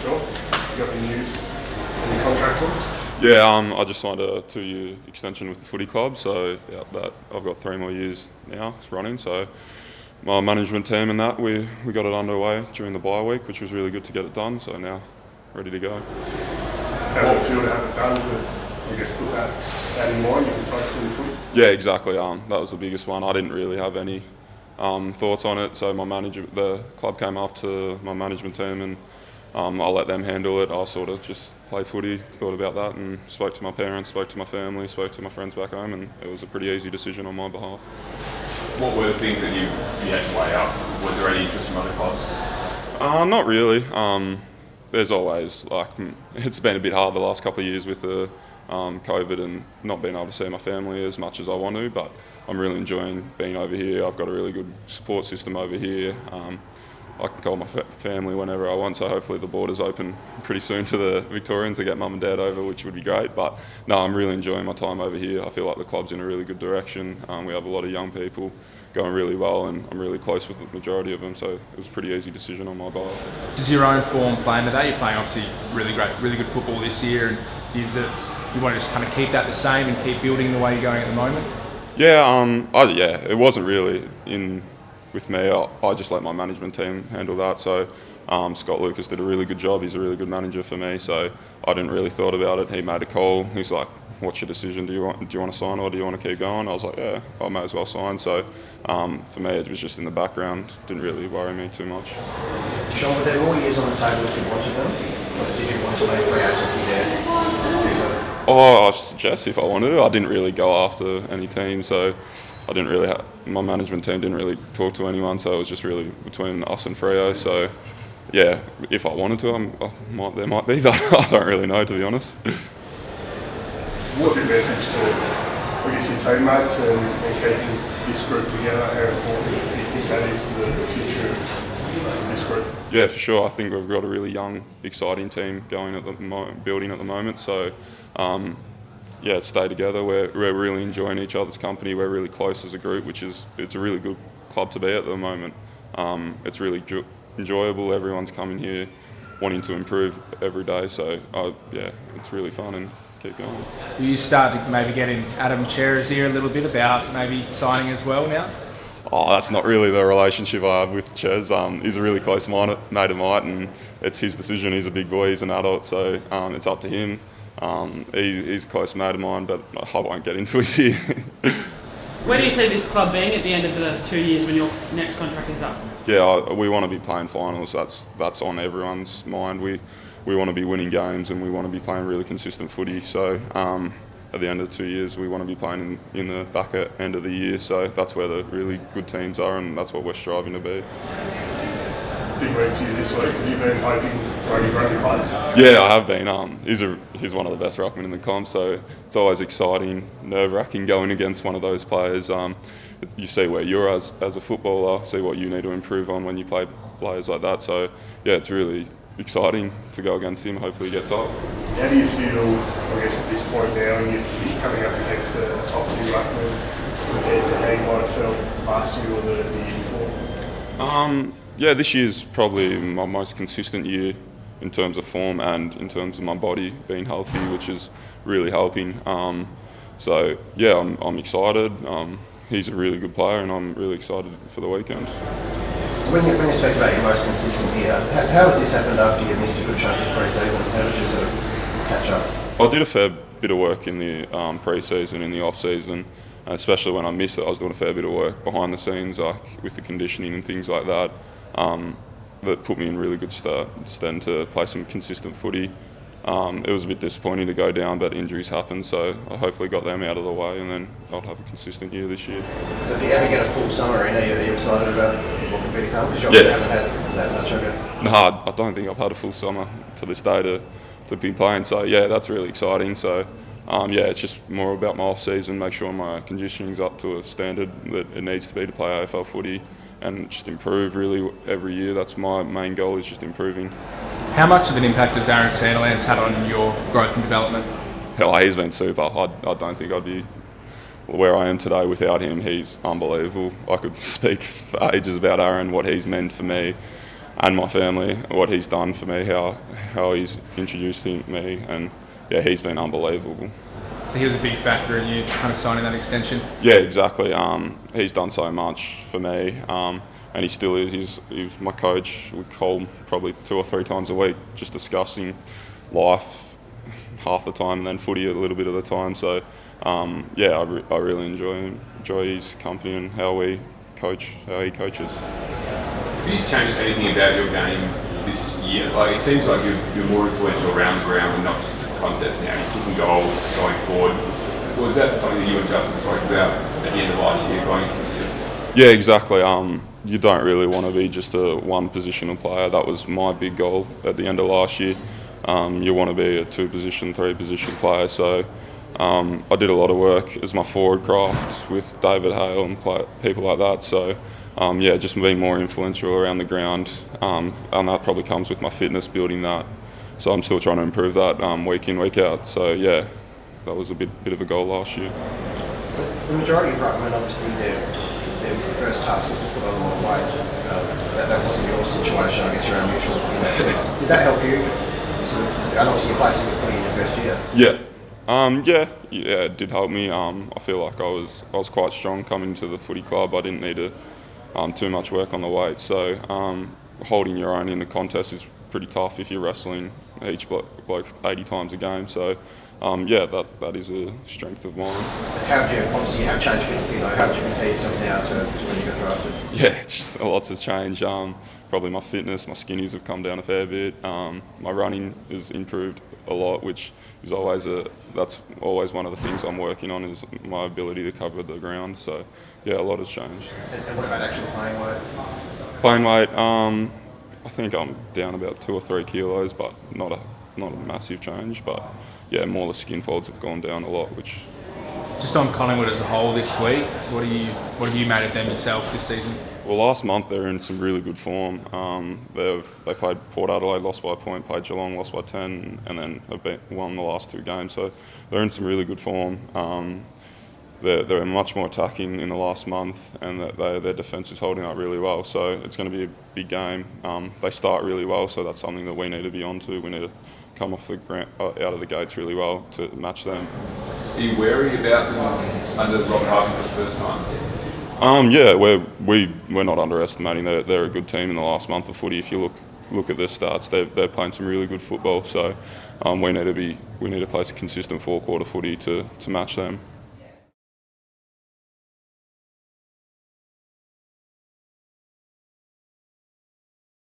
Sure. You got any news? Any contract talks? Yeah, I just signed a 2-year extension with the Footy Club, so yeah, that I've got 3 more years now running. So my management team and that we got it underway during the bye week, which was really good to get it done. So now ready to go. How does it feel to have it done? To, I guess, put that in mind, you can focus on your footy? Yeah, exactly. That was the biggest one. I didn't really have any thoughts on it. So the club came after my management team, and I let them handle it. I sort of just play footy, thought about that, and spoke to my parents, spoke to my family, spoke to my friends back home, and it was a pretty easy decision on my behalf. What were the things that you had to weigh up? Was there any interest from other clubs? Not really. There's always, it's been a bit hard the last couple of years with the COVID and not being able to see my family as much as I want to, but I'm really enjoying being over here. I've got a really good support system over here. I can call my family whenever I want, so hopefully the borders open pretty soon to the Victorian to get mum and dad over, which would be great. But no, I'm really enjoying my time over here. I feel like the club's in a really good direction. We have a lot of young people going really well, and I'm really close with the majority of them, so it was a pretty easy decision on my behalf. Does your own form play into that? You're playing obviously really good football this year, and is it you want to just kind of keep that the same and keep building the way you're going at the moment? Yeah, it wasn't really with me. I just let my management team handle that. So Scott Lucas did a really good job. He's a really good manager for me. So I didn't really thought about it. He made a call. He's like, "What's your decision? Do you want to sign or do you want to keep going?" I was like, "Yeah, I may as well sign." So for me, it was just in the background. Didn't really worry me too much. Sean, were there more years on the table if you wanted them? Or did you want to play free agency there? I suggest if I wanted to. I didn't really go after any team, so I didn't really my management team didn't really talk to anyone, so it was just really between us and Freo. So yeah, if I wanted to, there might be, but I don't really know, to be honest. What's your message to, I guess, your teammates and keeping this group together? How important do you think that is to the future of this group? Yeah, for sure. I think we've got a really young, exciting team going at the building at the moment. So yeah, stay together. We're really enjoying each other's company. We're really close as a group, it's a really good club to be at the moment. It's really enjoyable. Everyone's coming here wanting to improve every day. So yeah, it's really fun and keep going. Will you start to maybe get in Adam Cher's ear a little bit about maybe signing as well now? Oh, that's not really the relationship I have with Ches. He's a really close mate of mine, and it's his decision. He's a big boy, he's an adult, so it's up to him. He's a close mate of mine, but I won't get into his ear. Where do you see this club being at the end of the 2 years when your next contract is up? Yeah, we want to be playing finals. That's on everyone's mind. We want to be winning games, and we want to be playing really consistent footy. So at the end of the 2 years, we want to be playing in the back end of the year. So that's where the really good teams are, and that's what we're striving to be. Big week for you this week. Have you been hoping Brody plays? Yeah, I have been. He's one of the best ruckmen in the comp, so it's always exciting, nerve-wracking going against one of those players. You see where you're as a footballer, see what you need to improve on when you play players like that. So yeah, it's really exciting to go against him. Hopefully he gets up. How do you feel, I guess, at this point now, when you're coming up against the top 2 ruckmen compared to how you might have felt last year or the year before? Yeah, this year's probably my most consistent year in terms of form and in terms of my body being healthy, which is really helping. So yeah, I'm excited. He's a really good player, and I'm really excited for the weekend. So when you speak about your most consistent year, how has this happened after you missed a good chunk of pre-season? How did you sort of catch up? I did a fair bit of work in the pre-season, in the off-season, especially when I missed it. I was doing a fair bit of work behind the scenes, like with the conditioning and things like that. That put me in really good stead to play some consistent footy. It was a bit disappointing to go down, but injuries happen, so I hopefully got them out of the way, and then I'll have a consistent year this year. So if you ever get a full summer in, are you excited about what could be to come? Because you haven't had that much of it. No, I don't think I've had a full summer to this day to be playing, so yeah, that's really exciting. So yeah, it's just more about my off-season, make sure my conditioning's up to a standard that it needs to be to play AFL footy, and just improve really every year. That's my main goal, is just improving. How much of an impact has Aaron Sandilands had on your growth and development? Hell, he's been super. I don't think I'd be where I am today without him. He's unbelievable. I could speak for ages about Aaron, what he's meant for me. and my family, what he's done for me, how he's introduced me, and yeah, he's been unbelievable. So he was a big factor in you kind of signing that extension? Yeah, exactly. He's done so much for me, and he still is. He's my coach. We call him probably 2 or 3 times a week, just discussing life half the time, and then footy a little bit of the time. So, yeah, I really enjoy his company and how he coaches. Have you changed anything about your game this year? Like, it seems like you're more influential around the ground and not just the contest now. You're kicking goals, going forward. Was that something that you and Justin spoke about at the end of last year, going into this year? Yeah, exactly. You don't really want to be just a one positional player. That was my big goal at the end of last year. You want to be a 2 position, 3 position player. So I did a lot of work as my forward craft with David Hale and people like that. So yeah, just being more influential around the ground, and that probably comes with my fitness, building that. So I'm still trying to improve that week in, week out. So yeah, that was a bit of a goal last year. The majority of ruckmen, obviously, their first task is to put on a lot of weight. That wasn't your situation. I guess you're unusual in that sense. Did that help you? And obviously you played some good footy in your first year. Yeah, it did help me. I feel like I was quite strong coming to the footy club. I didn't need to too much work on the weight. So holding your own in the contest is pretty tough if you're wrestling each bloke 80 times a game. So yeah, that is a strength of mine. Obviously you have changed physically though, how would you compare yourself now to when you got drafted? Yeah, it's just, lots has changed. Probably my fitness, my skinnies have come down a fair bit. My running has improved a lot, which is that's always one of the things I'm working on, is my ability to cover the ground. So yeah, a lot has changed. And what about actual playing weight? Playing weight, I think I'm down about 2 or 3 kilos, but not a massive change. But yeah, more the skin folds have gone down a lot, which. Just on Collingwood as a whole this week, what have you made of them yourself this season? Well, last month they were in some really good form. They played Port Adelaide, lost by a point, played Geelong, lost by 10, and then have won the last 2 games. So they're in some really good form. They're much more attacking in the last month, and their defence is holding up really well. So it's going to be a big game. They start really well, so that's something that we need to be on to. We need to come off out of the gates really well to match them. Are you wary about them under Rob Harvey for the first time? Yeah, we're not underestimating. They're a good team in the last month of footy. If you look at their stats, they're playing some really good football. So we need to play consistent 4-quarter footy to match them.